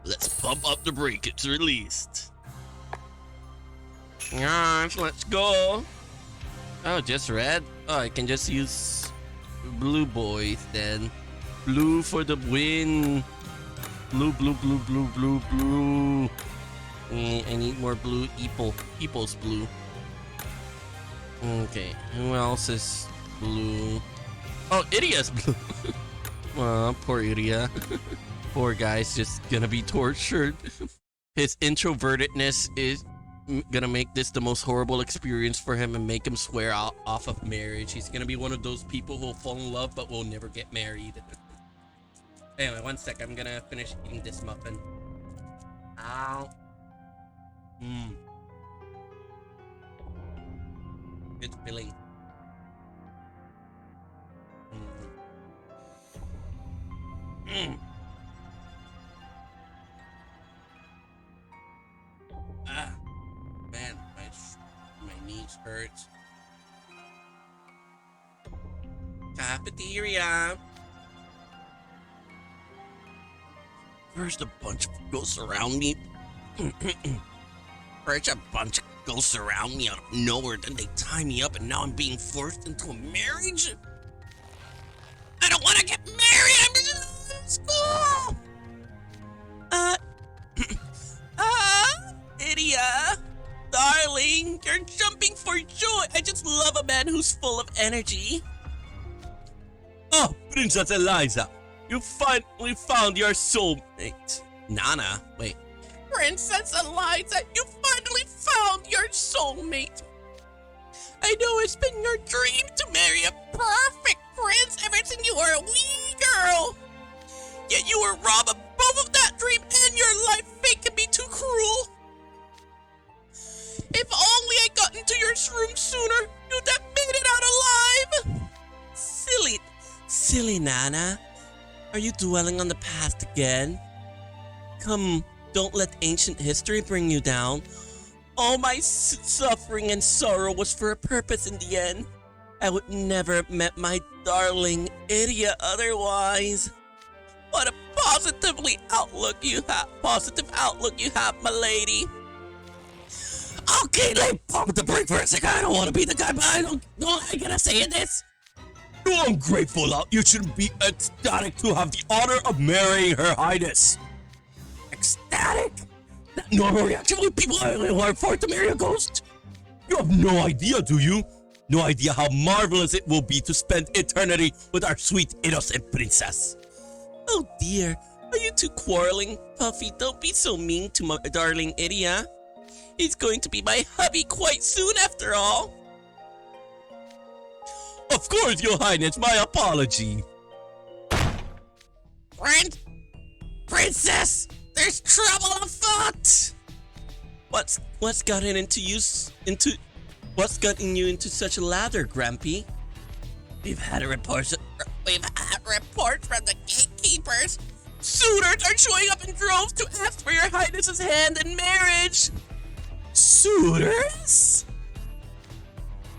Let's pump up the brake. It's released. Gosh, let's go. Oh, just red? Oh, I can just use blue boys then. Blue for the win. Blue, blue, blue, blue, blue, blue. I need more blue. Eepos blue. Okay, who else is blue? Oh, Idia's blue. Well, poor Idia. Poor guy's just gonna be tortured. His introvertedness is gonna make this the most horrible experience for him and make him swear off of marriage. He's gonna be one of those people who'll fall in love but will never get married. Anyway, one sec. I'm gonna finish eating this muffin. Ow. Good feeling. Ah, man, my knees hurt. Cafeteria. First a bunch of ghosts around me. First a bunch of ghosts around me out of nowhere, then they tie me up and now I'm being forced into a marriage? I don't want to get married! I'm in school! Idia, darling, you're jumping for joy. I just love a man who's full of energy. Oh, Princess Eliza, you finally found your soulmate. Nana, wait. Princess Eliza, you finally found your soulmate. I know it's been your dream to marry a perfect prince ever since you were a wee girl. Yet you were robbed of both of that dream and your life fate can be too cruel. If only I got into your room sooner, you'd have made it out alive. Silly Nana. Are you dwelling on the past again? Come, don't let ancient history bring you down. All my suffering and sorrow was for a purpose in the end. I would never have met my darling Idia otherwise. What a positive outlook you have, my lady. Okay, let me pump the brake for a second. I don't want to be the guy, but I gotta say this. You're ungrateful. You should be ecstatic to have the honor of marrying Her Highness. Ecstatic? That normal reaction when people are forced to marry a ghost? You have no idea, do you? No idea how marvelous it will be to spend eternity with our sweet, innocent princess. Oh dear, are you two quarreling? Puffy, don't be so mean to my darling Idia. He's going to be my hubby quite soon after all. Of course, Your Highness, my apology. Princess, there's trouble afoot. What's gotten you into such a lather, Grampy? We've had reports from the gatekeepers. Suitors are showing up in droves to ask for Your Highness's hand in marriage. Suitors?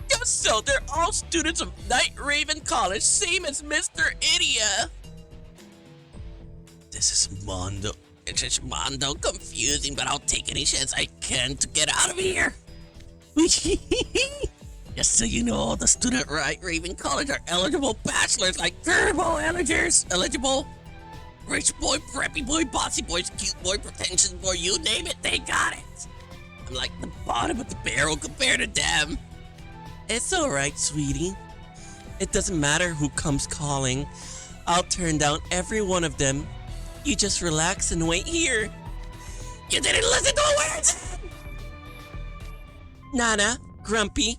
Yes, so they're all students of Night Raven College, same as Mr. Idia. This is Mondo. It's just Mondo confusing, but I'll take any chance I can to get out of here. Just so you know, the student at Raven College are eligible bachelors like turbo eligible. Rich boy, preppy boy, bossy boys, cute boy, pretentious boy, you name it, they got it. I'm like the bottom of the barrel compared to them. It's alright, sweetie. It doesn't matter who comes calling. I'll turn down every one of them. You just relax and wait here. You didn't listen to a word! Nana, Grumpy,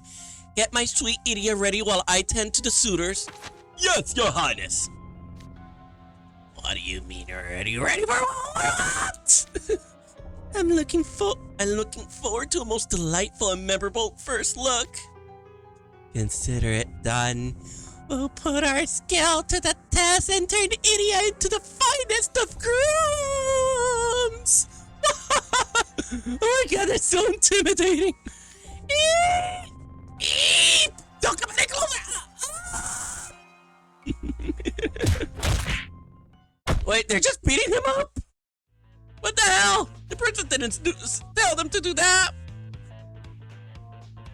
get my sweet Idia ready while I tend to the suitors. Yes, Your Highness. What do you mean already ready for what? I'm looking forward to a most delightful and memorable first look. Consider it done. We'll put our skill to the test and turn Idia into the finest of grooms! Oh my god, that's so intimidating! Don't come any closer! Wait, they're just beating him up? What the hell? The princess didn't tell them to do that.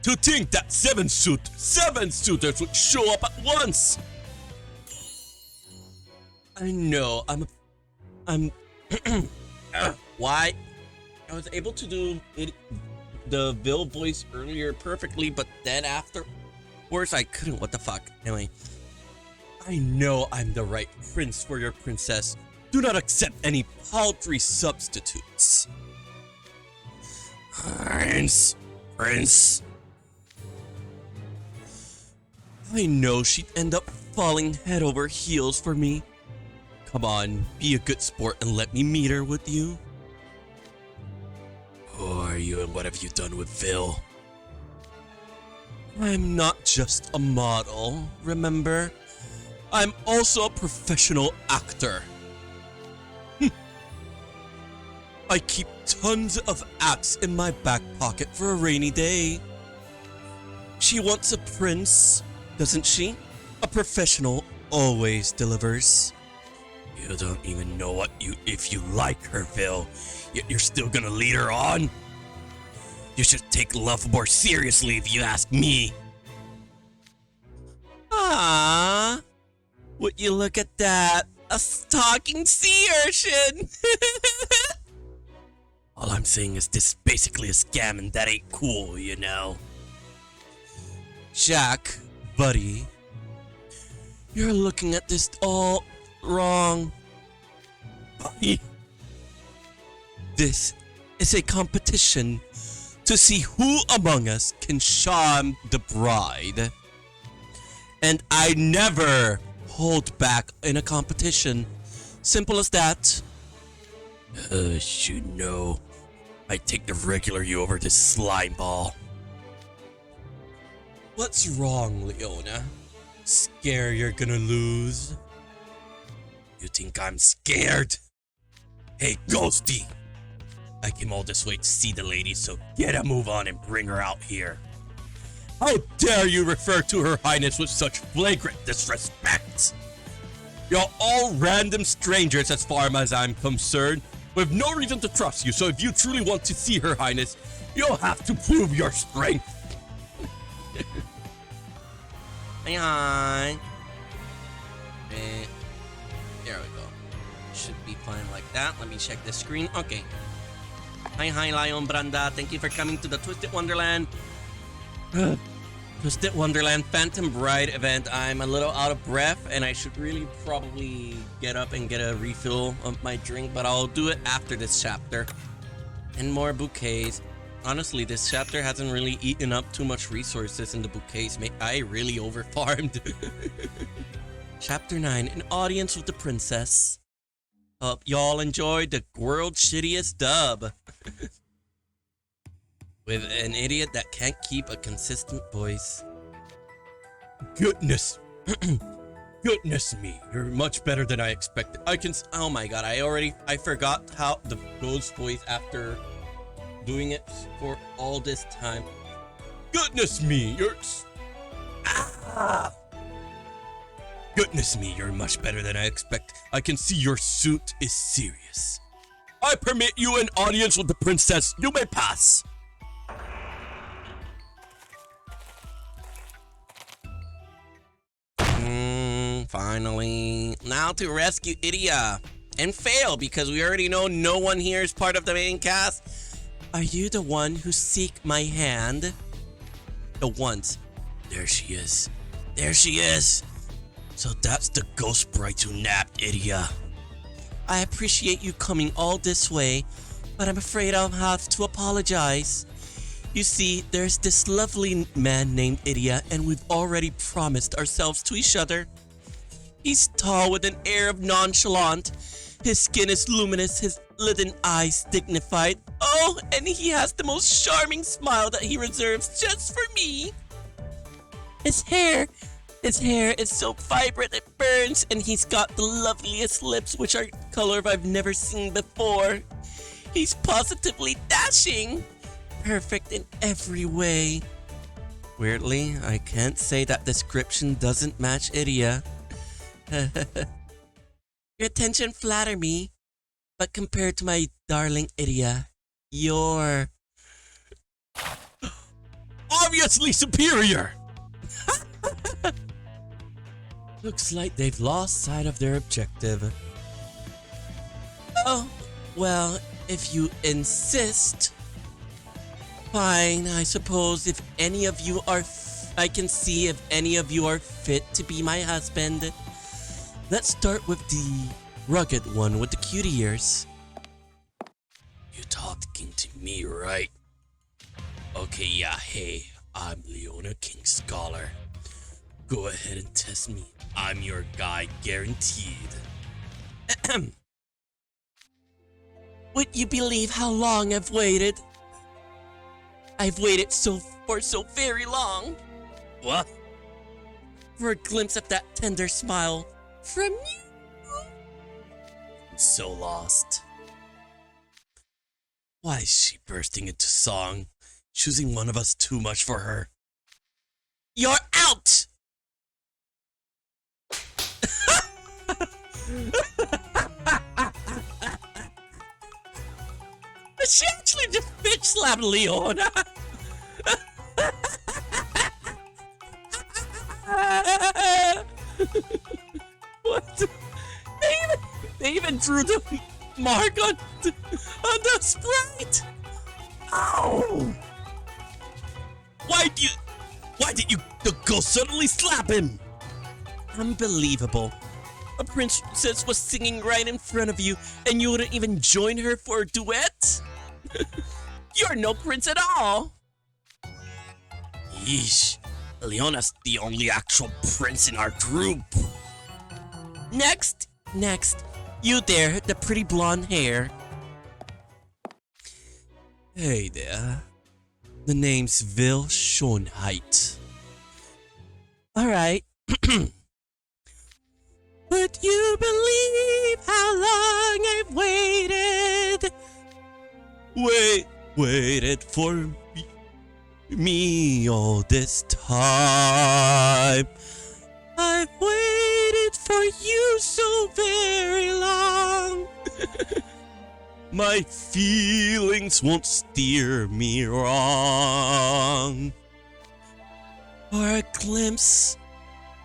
To think that seven suitors would show up at once. I know, I'm why? I was able to do the Vil voice earlier perfectly, but then afterwards I couldn't. What the fuck? Anyway, I know I'm the right prince for your princess. Do not accept any paltry substitutes. Prince. I know she'd end up falling head over heels for me. Come on, be a good sport and let me meet her with you. Who are you and what have you done with Vil? I'm not just a model, remember? I'm also a professional actor. I keep tons of acts in my back pocket for a rainy day. She wants a prince, doesn't she? A professional always delivers. You don't even know if you like her, Vil, yet you're still gonna lead her on? You should take love more seriously if you ask me. Ah, would you look at that? A talking sea urchin! All I'm saying is this is basically a scam and that ain't cool, you know? Jack, buddy, you're looking at this all wrong. Buddy, this is a competition to see who among us can charm the bride. And I never hold back in a competition. Simple as that. You know, I take the regular you over this slime ball. What's wrong, Leona? Scared you're gonna lose? You think I'm scared? Hey, Ghosty! I came all this way to see the lady, so get a move on and bring her out here. How dare you refer to Her Highness with such flagrant disrespect? You're all random strangers as far as I'm concerned, with no reason to trust you, so if you truly want to see Her Highness, you'll have to prove your strength. Hi. There we go. Should be fine like that. Let me check the screen. Okay. Hi, Lion Branda. Thank you for coming to the Twisted Wonderland. Twisted Wonderland Phantom Bride event. I'm a little out of breath and I should really probably get up and get a refill of my drink, but I'll do it after this chapter. And more bouquets. Honestly, this chapter hasn't really eaten up too much resources in the bouquets. I really overfarmed. Chapter 9, an audience with the princess. Hope y'all enjoyed the world's shittiest dub. With an idiot that can't keep a consistent voice. Goodness. Goodness me, you're much better than I expected. Oh my god, I forgot how the ghost voice after doing it for all this time. Goodness me, Goodness me, you're much better than I expect. I can see your suit is serious. I permit you an audience with the princess. You may pass. Finally. Now to rescue Idia. And fail, because we already know no one here is part of the main cast. Are you the one who seek my hand? The ones. There she is. There she is. So that's the ghost bride who nabbed Idia. I appreciate you coming all this way, but I'm afraid I'll have to apologize. You see, there's this lovely man named Idia, and we've already promised ourselves to each other. He's tall with an air of nonchalant. His skin is luminous, his lidded eyes dignified. Oh, and he has the most charming smile that he reserves just for me. His hair is so vibrant it burns, and he's got the loveliest lips, which are color I've never seen before. He's positively dashing. Perfect in every way. Weirdly, I can't say that description doesn't match Idia. Your attention flatter me, but compared to my darling Idia, you're obviously superior! Looks like they've lost sight of their objective. Oh, well, if you insist. Fine, I suppose if any of you are I can see if any of you are fit to be my husband. Let's start with the rugged one with the cutie ears. You talking to me, right? Okay, yeah, hey, I'm Leona King Scholar. Go ahead and test me. I'm your guy, guaranteed. Would you believe how long I've waited? I've waited for so very long. What? For a glimpse of that tender smile from you. I'm so lost. Why is she bursting into song? Choosing one of us too much for her. You're out! She actually just bitch slapped Leona. What? They even drew the mark on the sprite. Ow! Why did you go suddenly slap him? Unbelievable. A princess was singing right in front of you, and you wouldn't even join her for a duet? You're no prince at all. Yeesh. Leona's the only actual prince in our group. Next. You there, the pretty blonde hair. Hey there. The name's Vil Schonheit. Alright. Would you believe how long I've waited? Waited for me all this time. I've waited for you so very long. My feelings won't steer me wrong. For a glimpse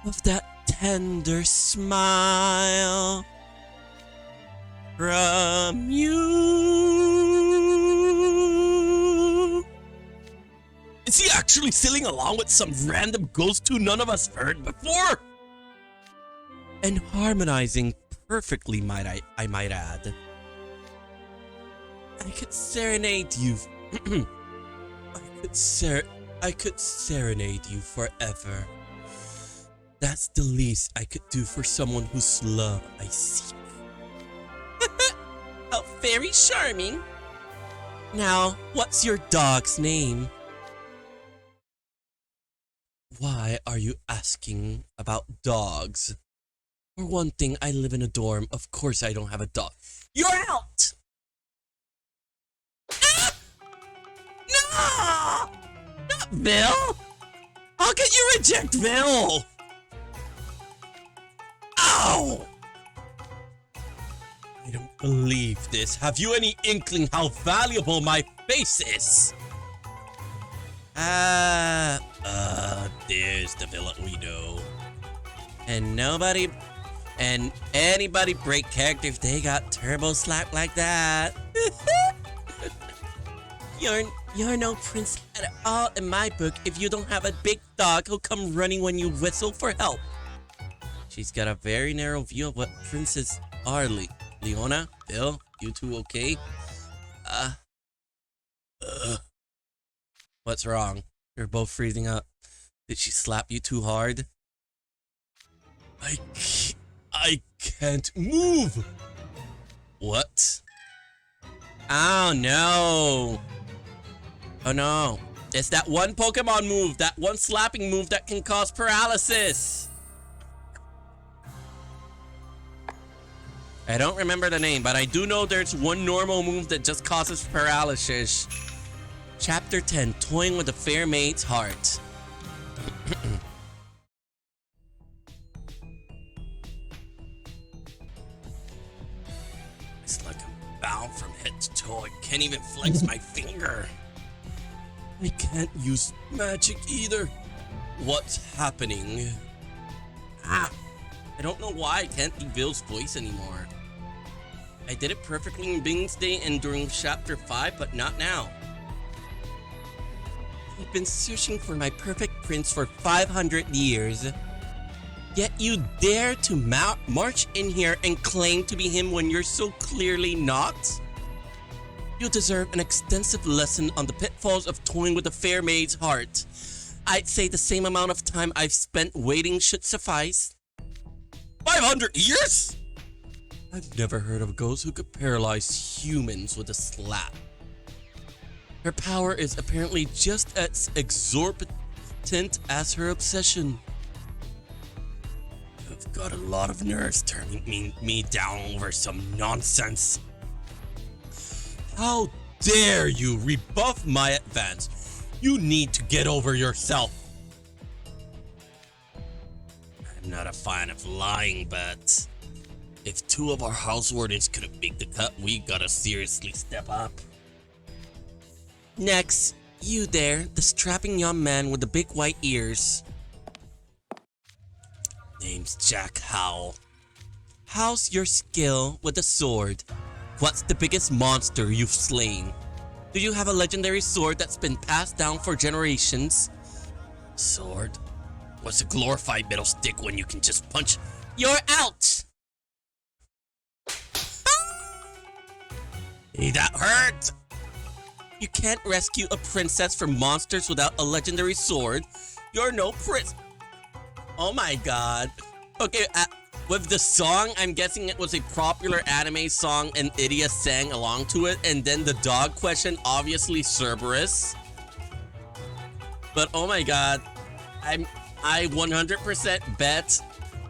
of that tender smile from you. Is he actually sailing along with some random ghost who none of us heard before? And harmonizing perfectly, I might add. I could serenade you. I could serenade you forever. That's the least I could do for someone whose love I seek. Oh, very charming. Now, what's your dog's name? Why are you asking about dogs? For one thing, I live in a dorm. Of course I don't have a dog. You're out! Ah! No! Not Vil! How can you reject Vil? Ow! I don't believe this. Have you any inkling how valuable my face is? There's the villain we know. And anybody break character if they got turbo slap like that. You're no prince at all in my book if you don't have a big dog who'll come running when you whistle for help. She's got a very narrow view of what princes are. Leona, Vil, you two okay? What's wrong? You're both freezing up. Did she slap you too hard? I can't move. What? Oh no. Oh no. It's that one Pokemon move, that one slapping move that can cause paralysis. I don't remember the name, but I do know there's one normal move that just causes paralysis. Chapter 10, Toying with a Fair Maid's Heart. It's like I'm bound from head to toe. I can't even flex my finger. I can't use magic either. What's happening? I don't know why I can't do Bill's voice anymore. I did it perfectly in Bing's Day and during chapter 5, but not now. I've been searching for my perfect prince for 500 years. Yet you dare to march in here and claim to be him when you're so clearly not? You deserve an extensive lesson on the pitfalls of toying with a fair maid's heart. I'd say the same amount of time I've spent waiting should suffice. 500 years? I've never heard of a ghost who could paralyze humans with a slap. Her power is apparently just as exorbitant as her obsession. You've got a lot of nerves turning me down over some nonsense. How dare you rebuff my advance? You need to get over yourself. I'm not a fan of lying, but if 2 of our house wardens couldn't make the cut, we gotta seriously step up. Next, you there, the strapping young man with the big white ears. Name's Jack Howell. How's your skill with the sword? What's the biggest monster you've slain? Do you have a legendary sword that's been passed down for generations? Sword? What's a glorified metal stick when you can just punch? You're out! Hey, that hurt! You can't rescue a princess from monsters without a legendary sword. You're no prince. Oh my god. Okay, with the song, I'm guessing it was a popular anime song and Idia sang along to it. And then the dog question, obviously Cerberus. But oh my god, I 100% bet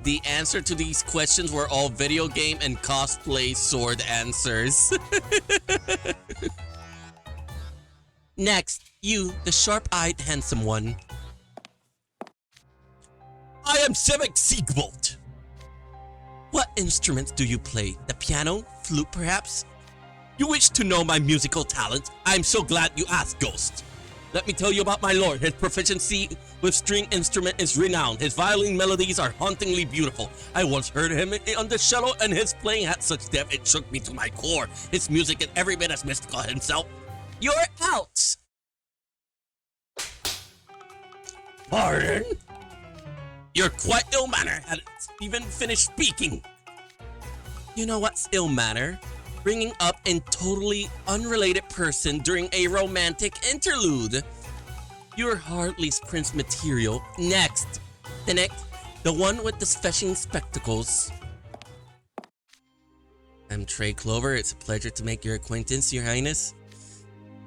the answer to these questions were all video game and cosplay sword answers. Next, you, the sharp-eyed handsome one. I am Civic Siegbold. What instruments do you play? The piano? Flute, perhaps? You wish to know my musical talent? I'm so glad you asked, Ghost. Let me tell you about my lord. His proficiency with string instrument is renowned. His violin melodies are hauntingly beautiful. I once heard him on the cello, and his playing had such depth it shook me to my core. His music is every bit as mystical himself. You're out! Pardon? You're quite ill-mannered. Hadn't even finished speaking. You know what's ill-manner? Bringing up a totally unrelated person during a romantic interlude. You're hardly Prince material. Next. The one with the fetching spectacles. I'm Trey Clover. It's a pleasure to make your acquaintance, Your Highness.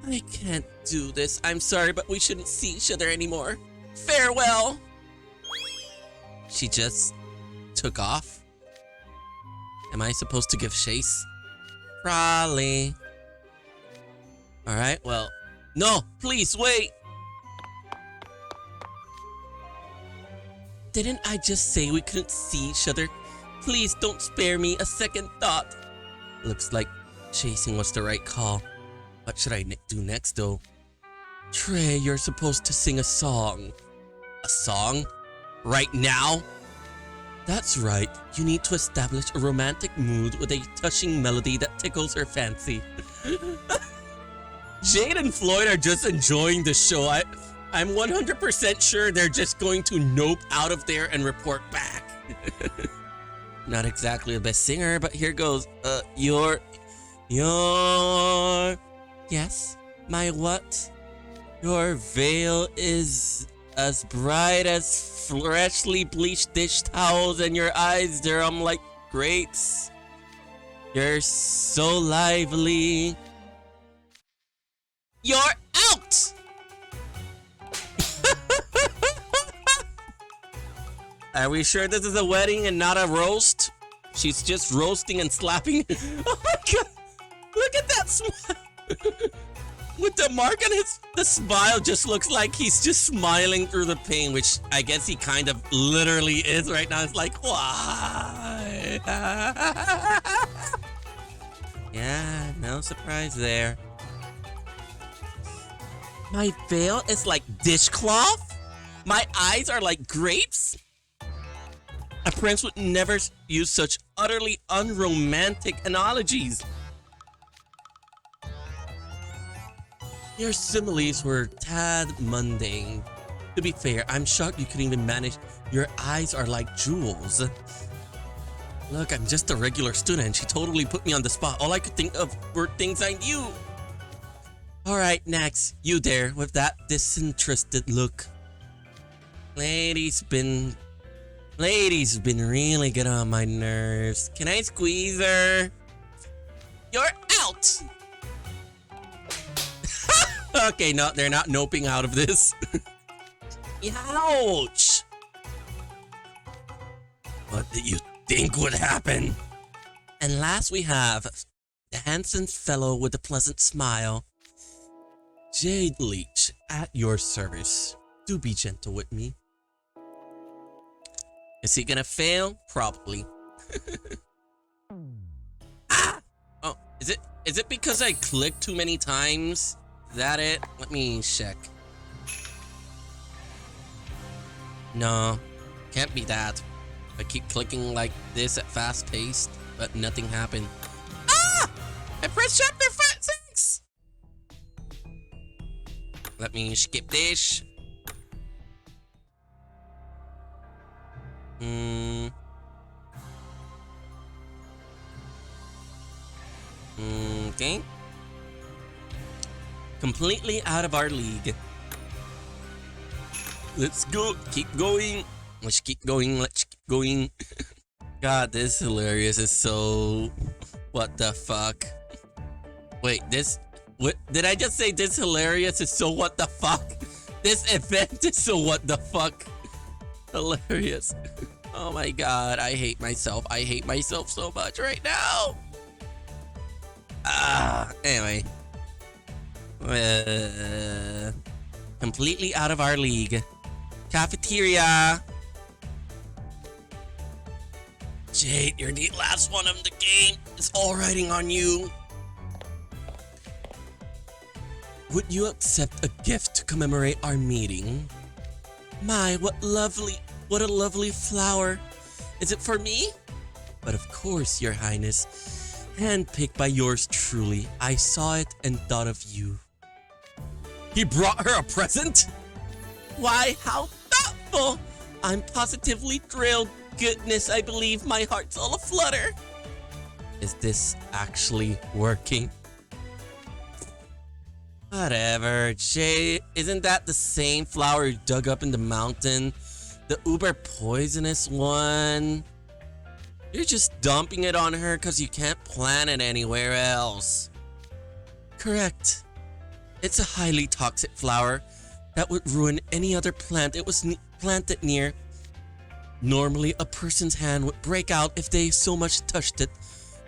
I can't do this. I'm sorry, but we shouldn't see each other anymore. Farewell! She just took off? Am I supposed to give chase? Probably. Alright, well. No, please, wait! Didn't I just say we couldn't see each other? Please don't spare me a second thought. Looks like chasing was the right call. What should I do next, though? Trey, you're supposed to sing a song. A song? Right now? That's right. You need to establish a romantic mood with a touching melody that tickles her fancy. Jade and Floyd are just enjoying the show. I'm 100% sure they're just going to nope out of there and report back. Not exactly the best singer, but here goes. Your... Yes? My what? Your veil is as bright as freshly bleached dish towels, and your eyes, they're like grapes. You're so lively. You're out! Are we sure this is a wedding and not a roast? She's just roasting and slapping. Oh my god! Look at that smile! With the mark on the smile just looks like he's just smiling through the pain, which I guess he kind of literally is right now. It's like, why? Yeah, no surprise there. My veil is like dishcloth? My eyes are like grapes? A prince would never use such utterly unromantic analogies. Your similes were tad mundane. To be fair, I'm shocked you could even manage. Your eyes are like jewels. Look, I'm just a regular student. She totally put me on the spot. All I could think of were things I knew. Alright, next. You there with that disinterested look. Lady's been really getting on my nerves. Can I squeeze her? You're out! Okay, no, they're not noping out of this. Ouch! What did you think would happen? And last we have the handsome fellow with the pleasant smile. Jade Leech, at your service. Do be gentle with me. Is he gonna fail? Probably. Ah! Oh, is it because I clicked too many times? Is that it? Let me check. No, can't be that. I keep clicking like this at fast pace, but nothing happened. Ah! I pressed chapter 6! Let me skip this. Okay. Completely out of our league. Let's go. Keep going. Let's keep going. Let's keep going. God, this is hilarious. It's so... What the fuck? Wait, this... What did I just say? This hilarious is so what the fuck? This event is so what the fuck? Hilarious. Oh my god, I hate myself. I hate myself so much right now. Anyway. Completely out of our league. Cafeteria. Jade, you're the last one of the game. It's all riding on you. Would you accept a gift to commemorate our meeting? My, what a lovely flower. Is it for me? But of course, Your Highness. Handpicked by yours truly. I saw it and thought of you. He brought her a present? Why, how thoughtful! I'm positively thrilled. Goodness, I believe my heart's all aflutter. Is this actually working? Whatever, Jay. Isn't that the same flower you dug up in the mountain? The uber poisonous one? You're just dumping it on her because you can't plant it anywhere else. Correct. It's a highly toxic flower that would ruin any other plant it was planted near. Normally, a person's hand would break out if they so much touched it,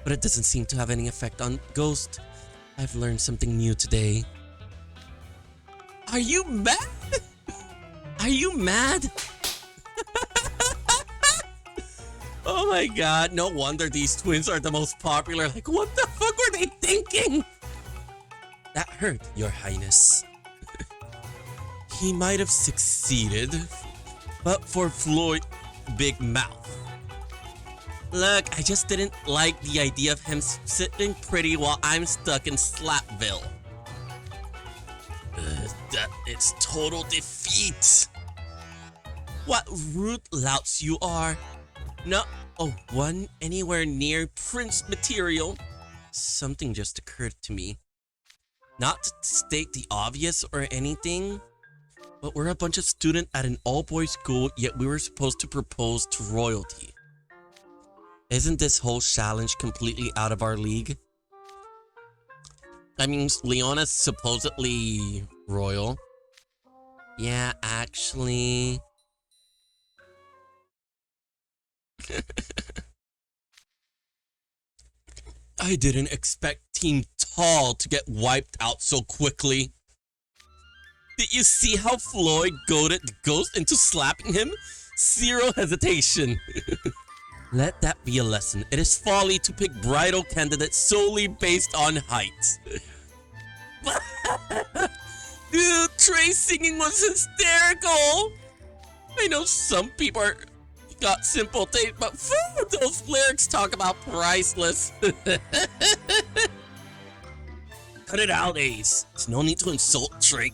but it doesn't seem to have any effect on Ghost. I've learned something new today. Are you mad? Are you mad? Oh my god, no wonder these twins are the most popular. Like, what the fuck were they thinking? That hurt, Your Highness. He might have succeeded, but for Floyd Big Mouth. Look, I just didn't like the idea of him sitting pretty while I'm stuck in Slapville. It's total defeat. What rude louts you are. No, one anywhere near Prince material. Something just occurred to me. Not to state the obvious or anything, but we're a bunch of students at an all-boys school, yet we were supposed to propose to royalty. Isn't this whole challenge completely out of our league? I mean, Leona's supposedly royal. Yeah, actually... I didn't expect Team Tall to get wiped out so quickly. Did you see how Floyd goaded the Ghost into slapping him? Zero hesitation. Let that be a lesson. It is folly to pick bridal candidates solely based on height. Dude, Trey's singing was hysterical. I know some people got simple taste, but those lyrics talk about priceless. Cut it out, Ace. There's no need to insult Trey.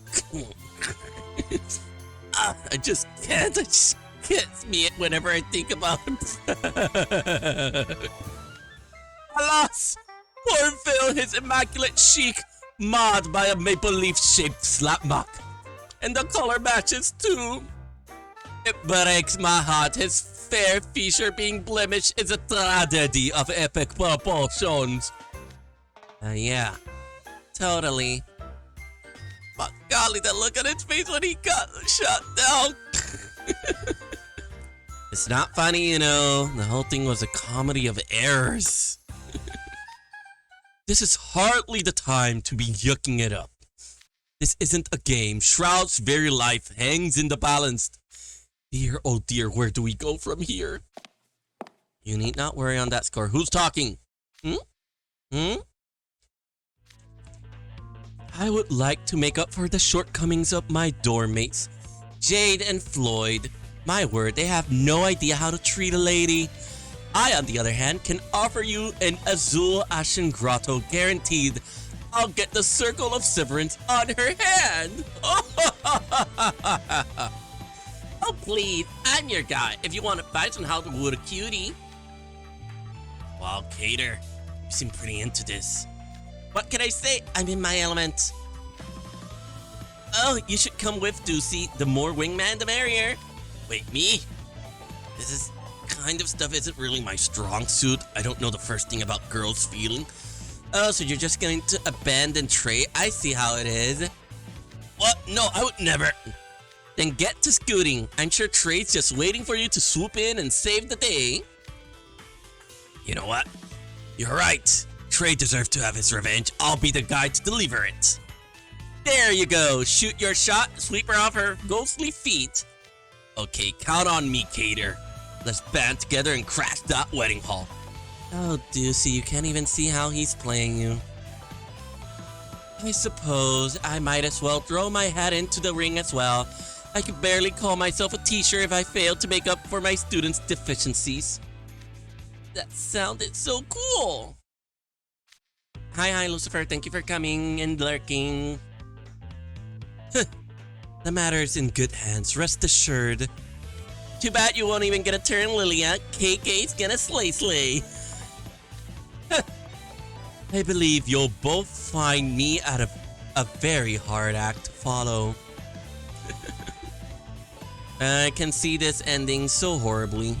I just can't me it whenever I think about him. Alas, poor Phil, his immaculate chic, marred by a maple leaf-shaped slap mark. And the color matches too. It breaks my heart. His fair feature being blemished is a tragedy of epic proportions. Yeah, totally. But golly, that look on his face when he got shot down. It's not funny, you know. The whole thing was a comedy of errors. This is hardly the time to be yucking it up. This isn't a game. Shroud's very life hangs in the balance. Dear, oh dear, where do we go from here? You need not worry on that score. Who's talking? I would like to make up for the shortcomings of my dorm mates, Jade and Floyd. My word, they have no idea how to treat a lady. I, on the other hand, can offer you an Azul Ashen Grotto guaranteed. I'll get the Circle of Severance on her hand. Oh, please, I'm your guy. If you want advice on how to woo a cutie. Wow, Cater, you seem pretty into this. What can I say? I'm in my element. Oh, you should come with Deucey. The more wingman, the merrier. Wait, me? This kind of stuff isn't really my strong suit. I don't know the first thing about girls feeling. Oh, so you're just going to abandon Trey? I see how it is. What? No, I would never. Then get to scooting. I'm sure Trey's just waiting for you to swoop in and save the day. You know what? You're right. Trey deserves to have his revenge. I'll be the guy to deliver it. There you go. Shoot your shot, sweep her off her ghostly feet. Okay, count on me, Cater. Let's band together and crash that wedding hall. Oh, Deucey, you can't even see how he's playing you. I suppose I might as well throw my hat into the ring as well. I could barely call myself a teacher if I failed to make up for my students' deficiencies. That sounded so cool. Hi, Lucifer. Thank you for coming and lurking. The matter is in good hands, rest assured. Too bad you won't even get a turn, Lilia. KK's gonna slay. I believe you'll both find me out of a very hard act to follow. I can see this ending so horribly.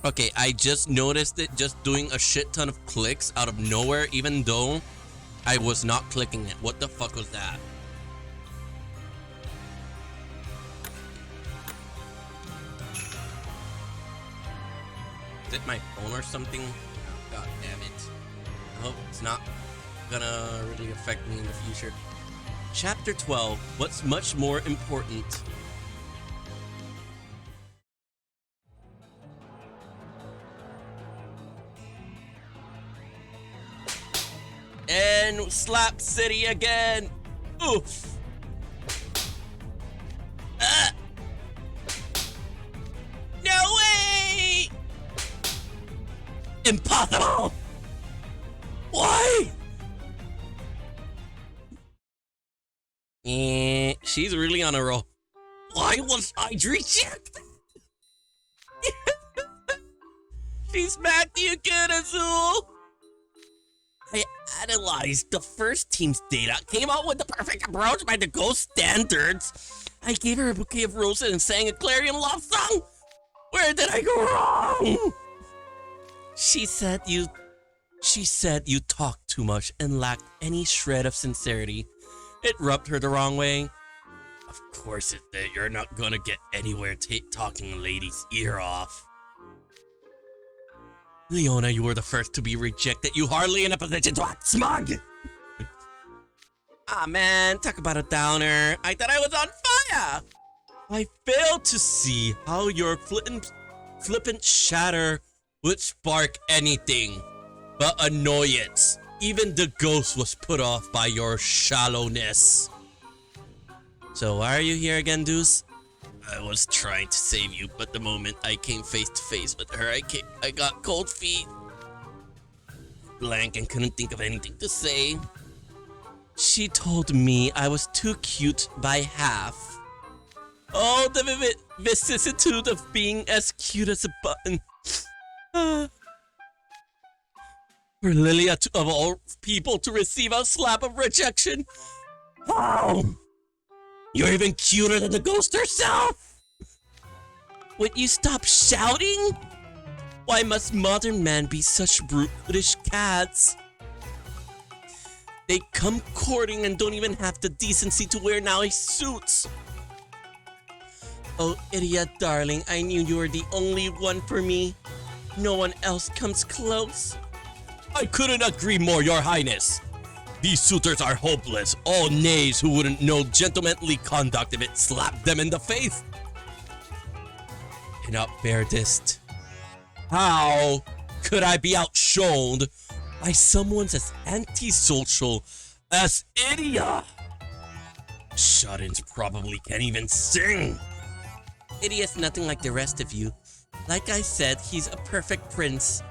Okay, I just noticed it just doing a shit ton of clicks out of nowhere, even though I was not clicking it. What the fuck was that? Is it my phone or something? God damn it. I hope it's not gonna really affect me in the future. Chapter 12. What's much more important? And Slap City again. Oof. No way! Impossible! Why? She's really on a roll. Why was I rejected? She smacked you good, Azul. I analyzed the first team's data, came out with the perfect approach by the ghost standards. I gave her a bouquet of roses and sang a clarion love song. Where did I go wrong? She said you talked too much and lacked any shred of sincerity. It rubbed her the wrong way. Of course it did. You're not gonna get anywhere talking a lady's ear off. Leona, you were the first to be rejected. You hardly in a position to act smug. Ah man, talk about a downer. I thought I was on fire. I fail to see how your flippant chatter would spark anything but annoyance. Even the ghost was put off by your shallowness. So why are you here again, Deuce? I was trying to save you, but the moment I came face to face with her, I got cold feet. Blank and couldn't think of anything to say. She told me I was too cute by half. Oh, the vicissitude of being as cute as a button. For Lilia, of all people, to receive a slap of rejection. Wow! You're even cuter than the ghost herself! Would you stop shouting? Why must modern men be such brutish cats? They come courting and don't even have the decency to wear nice suits. Oh, idiot, darling, I knew you were the only one for me. No one else comes close. I couldn't agree more, Your Highness. These suitors are hopeless, all knaves who wouldn't know gentlemanly conduct if it slapped them in the face. Cannot bear this. How could I be outshone by someone as antisocial as Idia? Shut-ins probably can't even sing. Idia's nothing like the rest of you. Like I said, he's a perfect prince.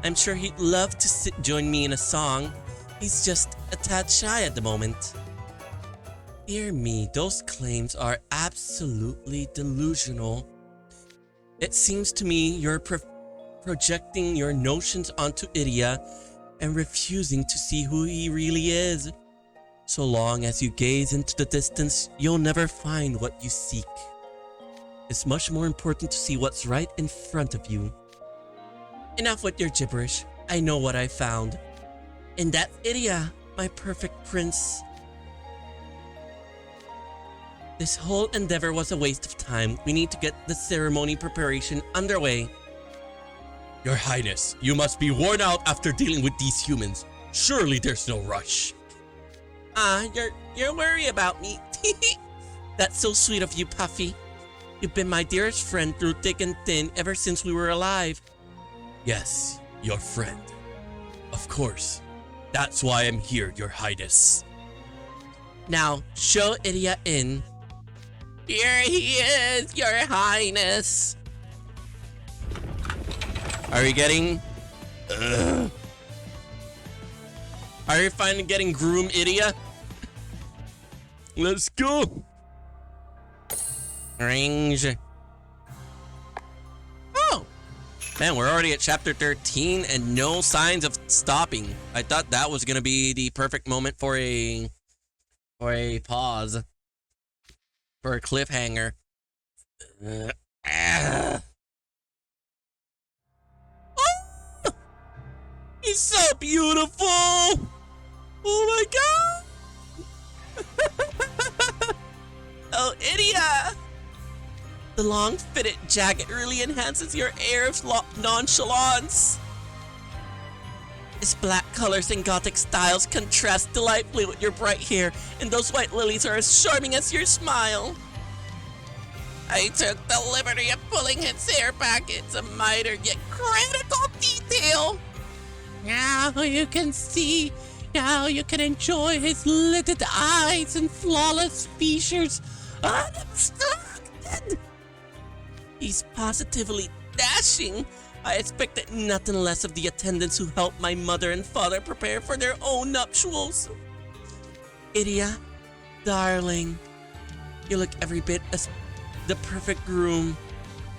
I'm sure he'd love to join me in a song. He's just a tad shy at the moment. Dear me, those claims are absolutely delusional. It seems to me you're projecting your notions onto Idia and refusing to see who he really is. So long as you gaze into the distance, you'll never find what you seek. It's much more important to see what's right in front of you. Enough with your gibberish. I know what I found. And that's Idia, my perfect prince. This whole endeavor was a waste of time. We need to get the ceremony preparation underway. Your Highness, you must be worn out after dealing with these humans. Surely there's no rush. You're worried about me. That's so sweet of you, Puffy. You've been my dearest friend through thick and thin ever since we were alive. Yes, your friend. Of course. That's why I'm here, Your Highness. Now, show Idia in. Here he is, Your Highness. Are you getting... Are you finally getting Groom, Idia? Let's go. Range. Oh! Man, we're already at chapter 13 and no signs of stopping. I thought that was gonna be the perfect moment for a pause. For a cliffhanger. Oh! He's so beautiful! Oh my god! Oh, Idia! The long fitted jacket really enhances your air of nonchalance. Its black colors and gothic styles contrast delightfully with your bright hair, and those white lilies are as charming as your smile. I took the liberty of pulling his hair back. It's a minor yet critical detail. Now you can see. Now you can enjoy his lidded eyes and flawless features unobstructed. He's positively dashing. I expected nothing less of the attendants who helped my mother and father prepare for their own nuptials. Idia, darling, you look every bit as the perfect groom.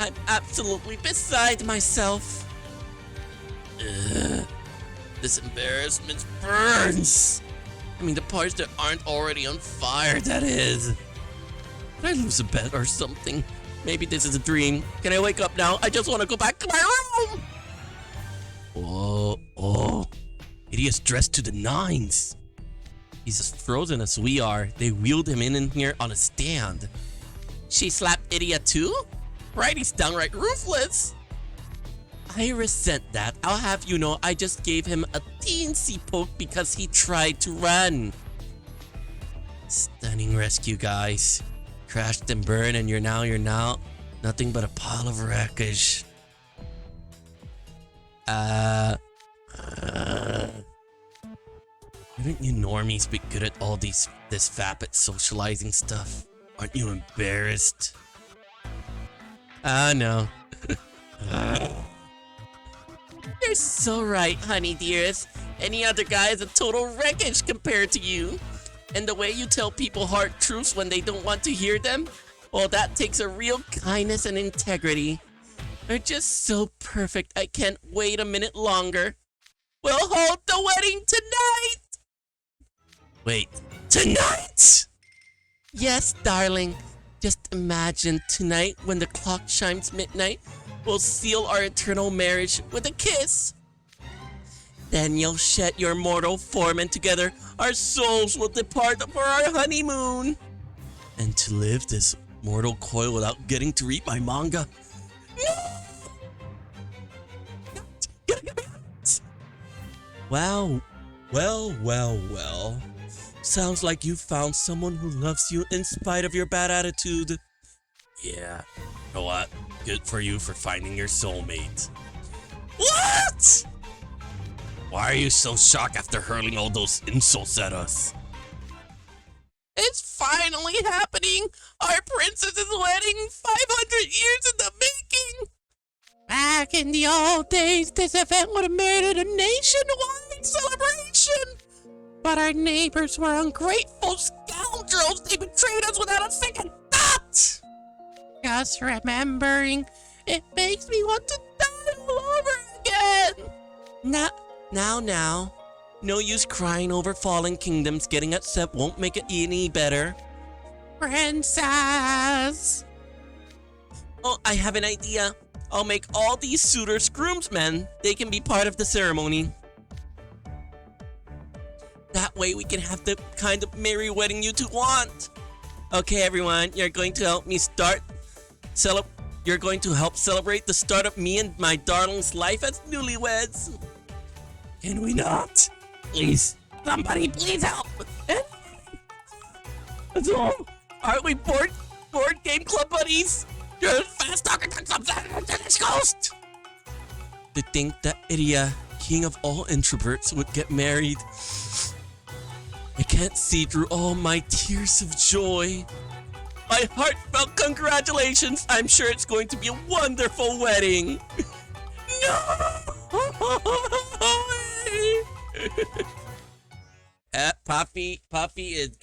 I'm absolutely beside myself. This embarrassment burns. I mean, the parts that aren't already on fire, that is. Did I lose a bet or something? Maybe this is a dream. Can I wake up now? I just want to go back to my room. Oh. Idiot's dressed to the nines. He's as frozen as we are. They wheeled him in here on a stand. She slapped Idiot too? Right, he's downright ruthless. I resent that. I'll have you know I just gave him a teensy poke because he tried to run. Stunning rescue, guys. crashed and burned, and you're now nothing but a pile of wreckage. Wouldn't you normies be good at all this vapid socializing stuff? Aren't you embarrassed? No. You're so right, honey dearest. Any other guy is a total wreckage compared to you. And the way you tell people hard truths when they don't want to hear them, well, that takes a real kindness and integrity. They're just so perfect, I can't wait a minute longer. We'll hold the wedding tonight! Wait, tonight? Yes, darling. Just imagine tonight when the clock chimes midnight, we'll seal our eternal marriage with a kiss. Then you'll shed your mortal form, and together our souls will depart for our honeymoon. And to live this mortal coil without getting to read my manga. Wow. Well. Sounds like you found someone who loves you in spite of your bad attitude. Yeah, you know what? Good for you for finding your soulmate. What? Why are you so shocked after hurling all those insults at us? It's finally happening! Our princess's wedding, 500 years in the making! Back in the old days, this event would have made it a nationwide celebration! But our neighbors were ungrateful scoundrels! They betrayed us without a second thought! Just remembering, it makes me want to die all over again! Now. No use crying over fallen kingdoms. Getting upset won't make it any better. Princess! Oh, I have an idea. I'll make all these suitors groomsmen. They can be part of the ceremony. That way we can have the kind of merry wedding you two want. Okay, everyone, you're going to help me You're going to help celebrate the start of me and my darling's life as newlyweds. Can we not? Please, somebody, please help! That's all. Aren't we board game club buddies? You're a fast talker to this ghost. To think that Idia, king of all introverts, would get married. I can't see through all my tears of joy. My heartfelt congratulations. I'm sure it's going to be a wonderful wedding. No! Puffy is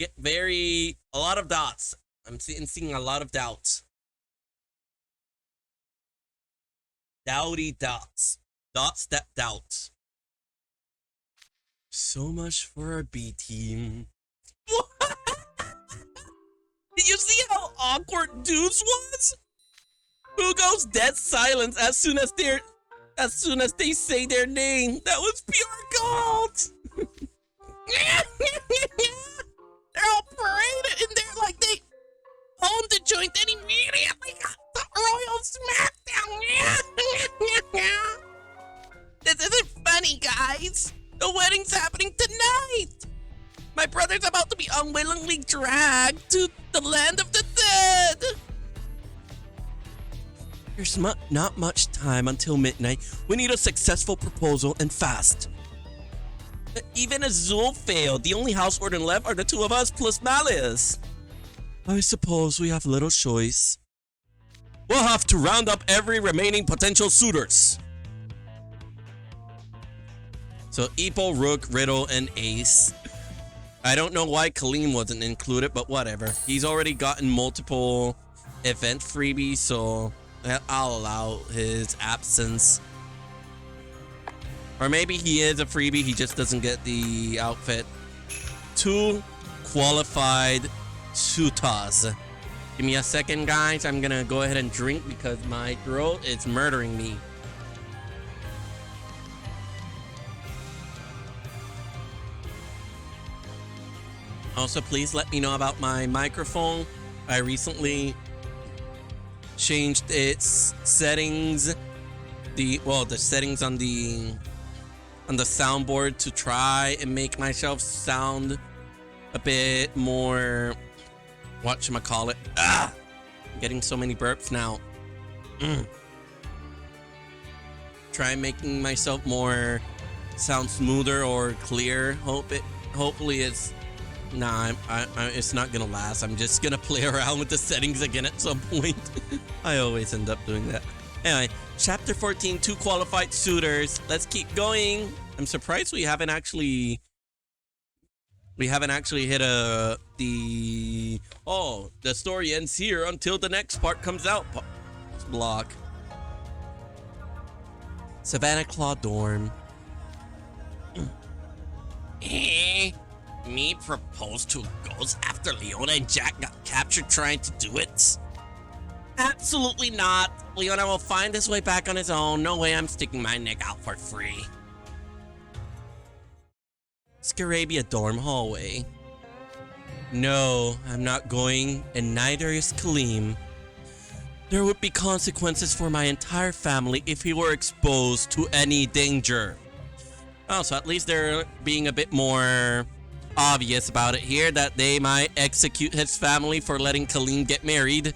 a lot of dots. I'm seeing a lot of doubts. Doubty dots. Dots that doubt. So much for our B team. Did you see how awkward Deuce was? Who goes dead silence as soon as they say their name? That was pure gold. They're all paraded in there like they own the joint and immediately got the royal smackdown. This isn't funny, guys. The wedding's happening tonight. My brother's about to be unwillingly dragged to the land of the dead. There's not much time until midnight. We need a successful proposal and fast. Even Azul failed. The only house order left are the two of us plus Malice. I suppose we have little choice. We'll have to round up every remaining potential suitors. So Ipo, Rook, Riddle, and Ace. I don't know why Kaleem wasn't included, but whatever. He's already gotten multiple event freebies, so I'll allow his absence. Or maybe he is a freebie, he just doesn't get the outfit. 2 qualified suitors. Give me a second, guys. I'm gonna go ahead and drink because my throat is murdering me. Also, please let me know about my microphone. I recently changed its settings. The settings on the soundboard to try and make myself sound a bit more whatchamacallit. Ah! I'm getting so many burps now. Try making myself more sound smoother or clear. Hopefully it's nah, it's not gonna last. I'm just gonna play around with the settings again at some point. I always end up doing that. Anyway, chapter 14, 2 qualified suitors. Let's keep going. I'm surprised we haven't actually hit the story ends here until the next part comes out. Block. Savannah Claw dorm. Me propose to ghost after Leona and Jack got captured trying to do it? Absolutely not. Leona will find his way back on his own. No way I'm sticking my neck out for free. Scarabia dorm hallway. No, I'm not going, and neither is Kaleem. There would be consequences for my entire family if he were exposed to any danger. Oh, so at least they're being a bit more obvious about it here, that they might execute his family for letting Kaleem get married.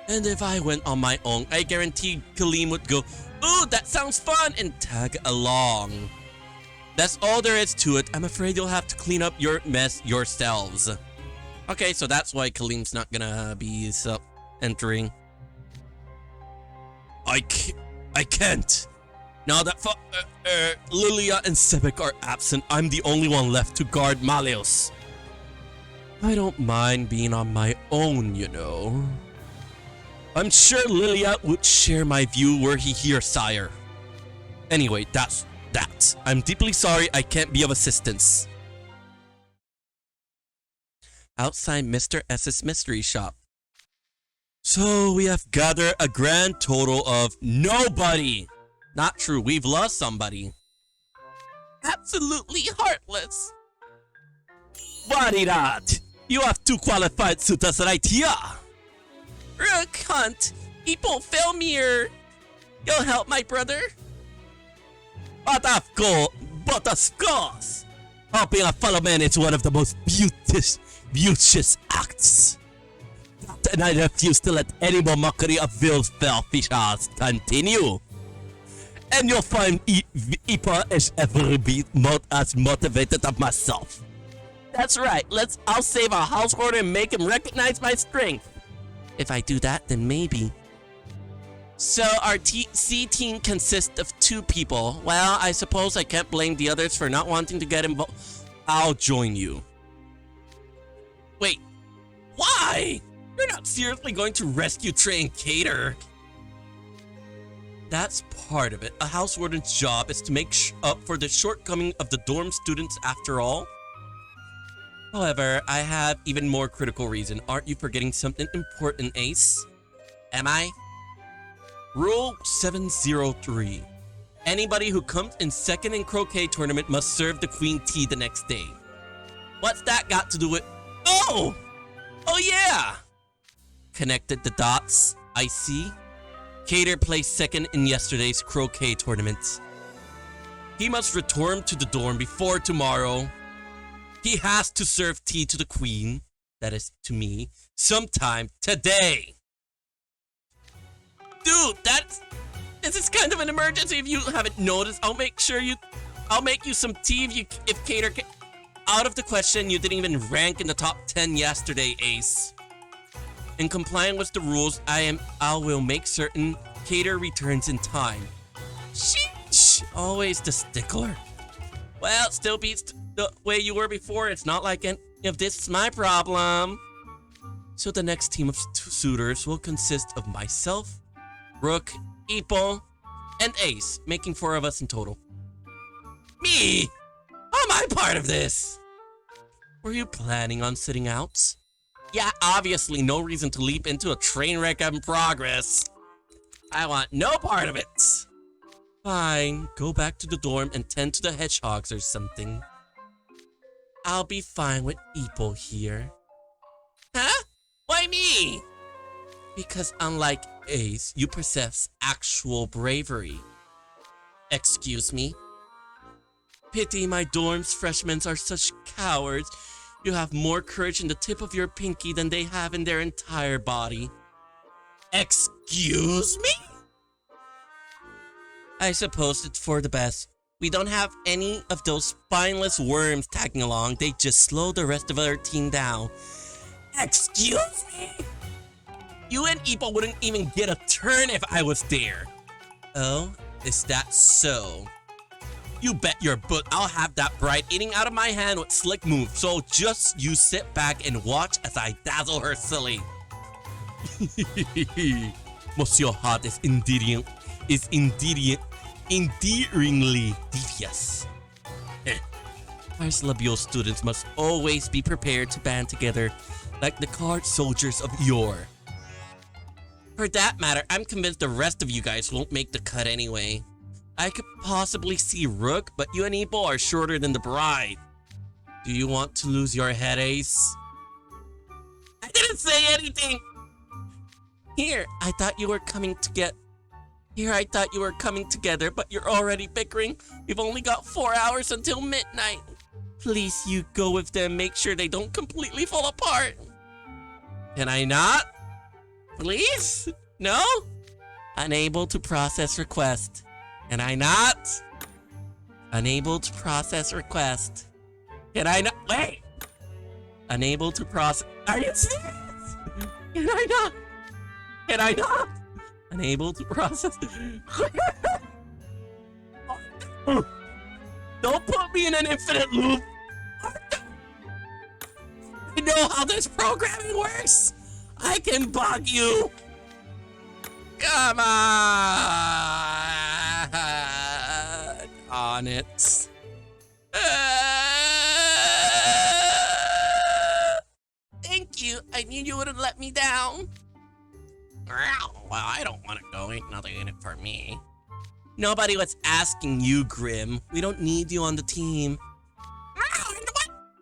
And if I went on my own, I guarantee Kaleem would go, "Ooh, that sounds fun," and tag along. That's all there is to it. I'm afraid you'll have to clean up your mess yourselves. Okay, so that's why Kaleem's not gonna be entering. I can't. Now that Lilia and Sebek are absent, I'm the only one left to guard Malios. I don't mind being on my own, you know. I'm sure Lilia would share my view were he here, sire. Anyway, that's that. I'm deeply sorry I can't be of assistance. Outside Mr. S's mystery shop. So we have gathered a grand total of nobody. Not true, we've lost somebody. Absolutely heartless. What is that? You have 2 qualified suitors right here. Rook Hunt, people fail me here. You'll help my brother? But of course. Helping a fellow man is one of the most beauteous acts. And I refuse to let any more mockery of Will's fishers continue. And you'll find Ipa is every bit as motivated as myself. That's right, I'll save our household and make him recognize my strength. If I do that, then maybe. So our C team consists of 2 people. Well, I suppose I can't blame the others for not wanting to get involved. I'll join you. Wait, why? You're not seriously going to rescue Trey and Cater. That's part of it. A house warden's job is to make up for the shortcoming of the dorm students after all. However, I have even more critical reason. Aren't you forgetting something important, Ace? Am I? Rule 703. Anybody who comes in second in croquet tournament must serve the queen tea the next day. What's that got to do with... Oh yeah! Connected the dots. I see. Cater placed second in yesterday's croquet tournament. He must return to the dorm before tomorrow. He has to serve tea to the queen, that is to me, sometime today. Dude, this is kind of an emergency. If you haven't noticed, I'll make you some tea if Cater out of the question. You didn't even rank in the top 10 yesterday, Ace. In complying with the rules, I will make certain Cater returns in time. Sheesh, always the stickler. Well, it still beats the way you were before. It's not like any of this is my problem. So the next team of suitors will consist of myself, Rook, Ipo, and Ace, making 4 of us in total. Me? How am I part of this? Were you planning on sitting out? Yeah, obviously no reason to leap into a train wreck in progress. I want no part of it. Fine, go back to the dorm and tend to the hedgehogs or something. I'll be fine with Ipo here. Huh? Why me? Because unlike Ace, you possess actual bravery. Excuse me? Pity my dorm's freshmen are such cowards. You have more courage in the tip of your pinky than they have in their entire body. Excuse me? I suppose it's for the best. We don't have any of those spineless worms tagging along. They just slow the rest of our team down. Excuse me? You and Ipo wouldn't even get a turn if I was there. Oh, is that so? You bet your butt I'll have that bride eating out of my hand with slick moves, so just you sit back and watch as I dazzle her silly. Monsieur Hot is endearingly devious. First labial students must always be prepared to band together like the card soldiers of yore. For that matter, I'm convinced the rest of you guys won't make the cut anyway. I could possibly see Rook, but you and Ipo are shorter than the bride. Do you want to lose your head, Ace? I didn't say anything! I thought you were coming together, but you're already bickering. You've only got 4 hours until midnight. Please, you go with them. Make sure they don't completely fall apart. Can I not? Please? No? Unable to process request. Can I not? Unable to process request. Can I not? Wait! Unable to process. Are you serious? Can I not? Can I not? Unable to process. Don't put me in an infinite loop. You know how this programming works. I can bug you. Come on it. Thank you. I knew you wouldn't let me down. Well, I don't want to go. Ain't nothing in it for me. Nobody was asking you, Grim. We don't need you on the team.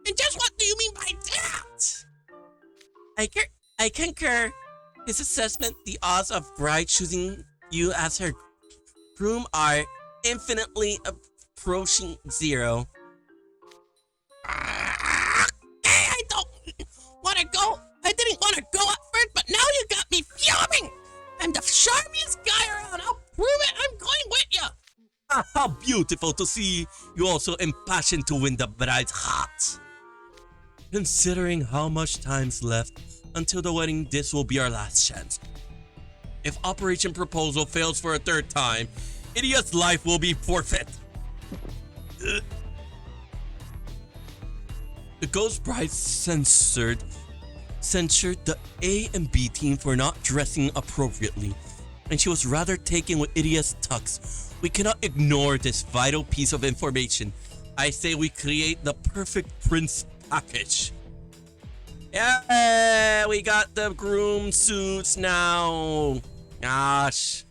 And just what do you mean by that? I concur. His assessment, the odds of Bride choosing you as her groom are infinitely approaching 0. I don't want to go. I didn't want to go at first, but now you got me fuming. I'm the charmiest guy around. I'll prove it. I'm going with you. How beautiful to see you also impassioned to win the bride's heart. Considering how much time's left until the wedding, this will be our last chance. If Operation Proposal fails for a 3rd time, Idiot's life will be forfeit. The Ghost Bride censured the A and B team for not dressing appropriately, and she was rather taken with Idiot's tux. We cannot ignore this vital piece of information. I say we create the perfect prince package. Yeah, we got the groom suits now. Gosh.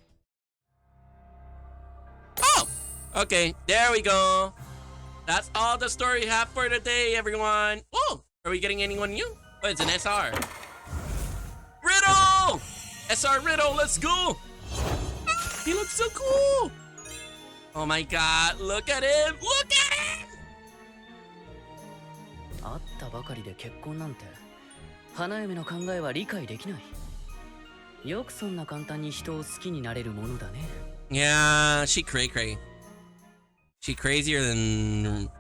Oh, okay, there we go. That's all the story we have for today, everyone. Oh, are we getting anyone new? Oh, it's an SR. Riddle! SR Riddle, let's go! He looks so cool! Oh my god, look at him! Look at him! 会ったばかりで結婚なんて花嫁の考えは理解できない。よくそんな簡単に人を好きになれるものだね。Yeah, she cray. She crazier than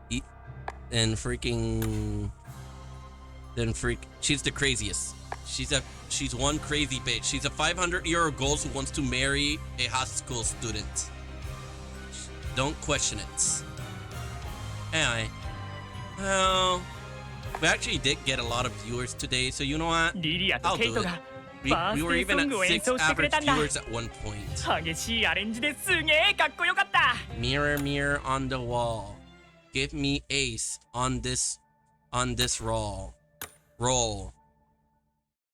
she's the craziest. She's one crazy bitch. She's a 500-year-old ghost who wants to marry a high school student. Don't question it. Anyway, well, we actually did get a lot of viewers today, so you know what? I'll do it. We were even at 6 average viewers at one point. Mirror, mirror on the wall. Give me ace on this roll.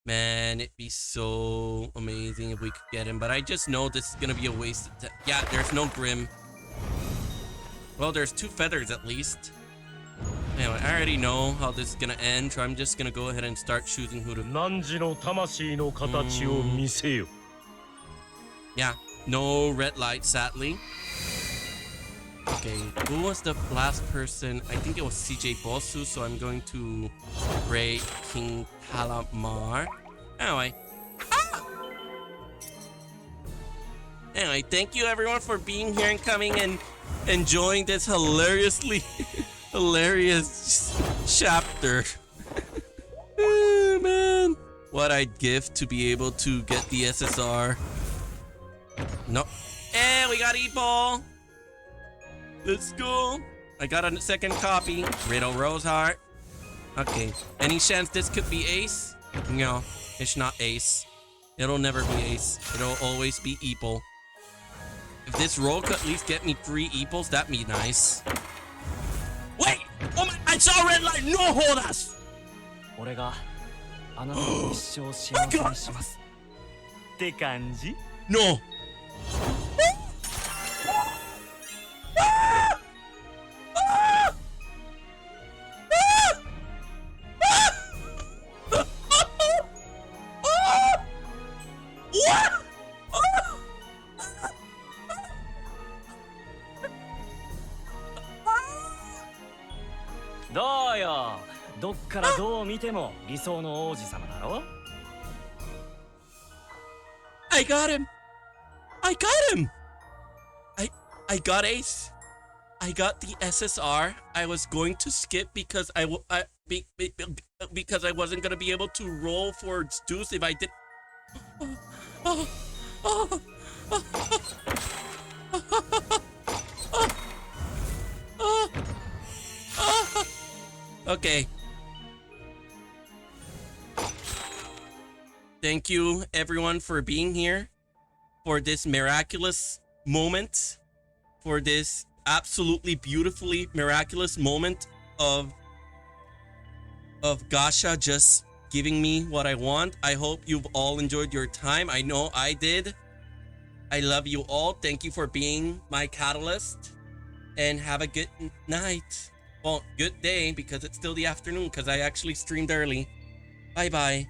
Man, it'd be so amazing if we could get him, but I just know this is gonna be a waste of time. Yeah, there's no Grim. Well, there's 2 feathers at least. Anyway, I already know how this is gonna end, so I'm just gonna go ahead and start choosing who to... Yeah, no red light, sadly. Okay, who was the last person? I think it was CJ Bosu, so I'm going to Ray King Calamar. Anyway. Anyway, thank you everyone for being here and coming and enjoying this hilariously hilarious chapter. Oh, man. What I'd give to be able to get the SSR. No. Hey, we got E-Ball. Let's go. I got a second copy. Riddle Roseheart. Okay. Any chance this could be Ace? No, it's not Ace. It'll never be Ace. It'll always be Eeple. If this roll could at least get me 3 Eeples, that'd be nice. Wait! Oh my! I saw a red light! No hold us! 俺があなたの一生を幸せにしますって感じ No! What? どうよどっからどう見ても理想の王子様だろ I got him! I got him! I got Ace. I got the SSR. I was going to skip because because I wasn't gonna be able to roll for Deuce if I did. Okay. Thank you everyone for being here for this miraculous moment, for this absolutely beautifully miraculous moment of gacha just giving me what I want. I hope you've all enjoyed your time. I know I did. I love you all. Thank you for being my catalyst, and have a good night. Well, good day because it's still the afternoon because I actually streamed early. Bye bye.